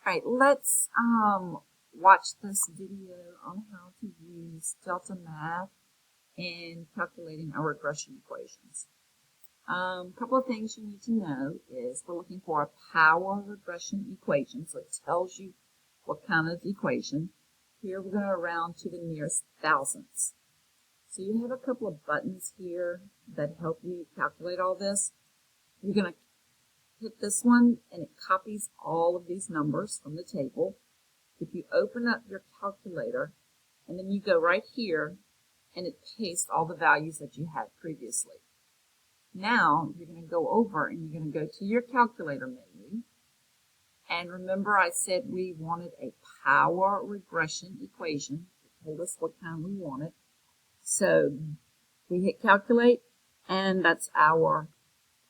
All right, let's watch this video on how to use Deltamath in calculating our regression equations. A couple of things you need to know is we're looking for a power regression equation, so it tells you what kind of equation. Here we're going to round to the nearest thousandths. So you have a couple of buttons here that help you calculate all this. You're going to hit this one and it copies all of these numbers from the table. If you open up your calculator and then you go right here and it pastes all the values that you had previously. Now you're going to go over and you're going to go to your calculator menu. And remember I said we wanted a power regression equation. It told us what kind we wanted. So we hit calculate and that's our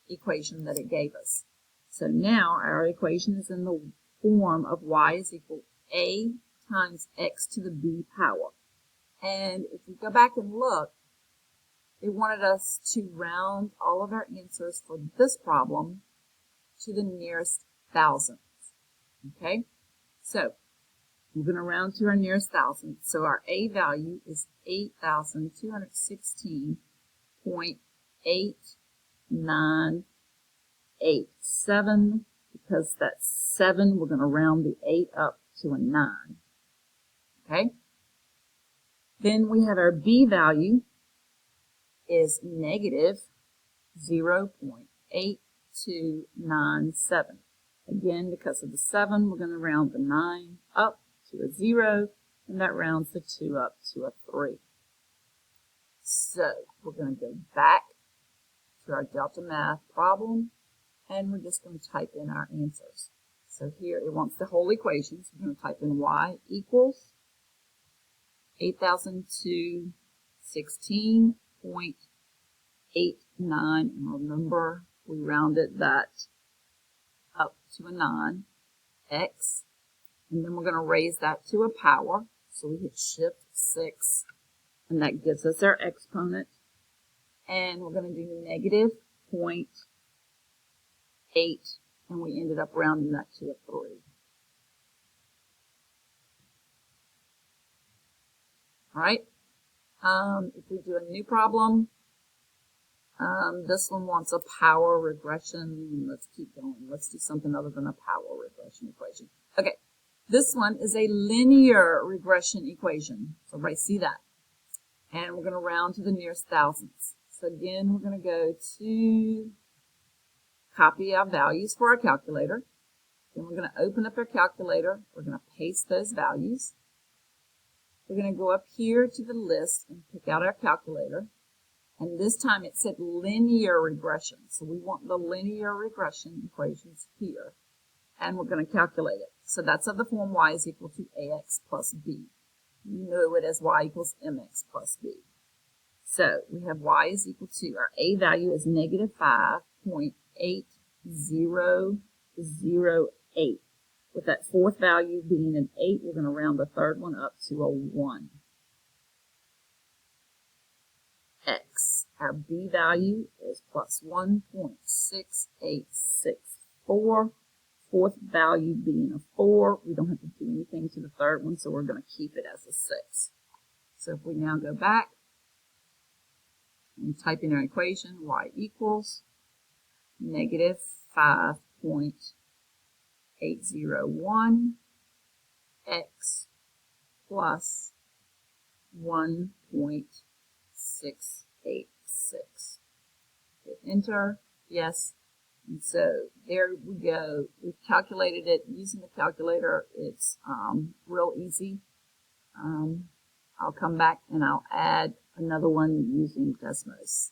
equation that it gave us. So now our equation is in the form of y is equal a times x to the b power. And if we go back and look, it wanted us to round all of our answers for this problem to the nearest thousandth. Okay, so we're going to round to our nearest thousandth. So our a value is 8,216.8987. Because that's 7, we're going to round the 8 up to a 9. Okay? Then we have our b value is negative 0.8297. Again, because of the 7, we're going to round the 9 up to a 0, and that rounds the 2 up to a 3. So we're going to go back to our Deltamath problem, and we're just going to type in our answers. So here it wants the whole equation, so we're going to type in y equals 8,216.89, and remember we rounded that up to a 9, x, and then we're going to raise that to a power, so we hit shift 6, and that gives us our exponent, and we're going to do negative 0.8, and we ended up rounding that to a 3. All right, if we do a new problem, this one wants a power regression. Let's keep going. Let's do something other than a power regression equation. Okay, this one is a linear regression equation. So everybody see that. And we're going to round to the nearest thousandths. So again, we're going to go to copy our values for our calculator. Then we're going to open up our calculator. We're going to paste those values. We're going to go up here to the list and pick out our calculator. And this time it said linear regression. So we want the linear regression equations here. And we're going to calculate it. So that's of the form y is equal to ax plus b. You know it as y equals mx plus b. So we have y is equal to, our a value is negative 5.8008. With that fourth value being an 8, we're going to round the third one up to a 1. X. Our b value is plus 1.6864. Fourth value being a 4. We don't have to do anything to the third one, so we're going to keep it as a 6. So if we now go back and type in our equation, y equals negative 5.801 x plus 1.686. Hit enter, yes, and so there we go. We've calculated it using the calculator. It's real easy. I'll come back and I'll add another one using Desmos.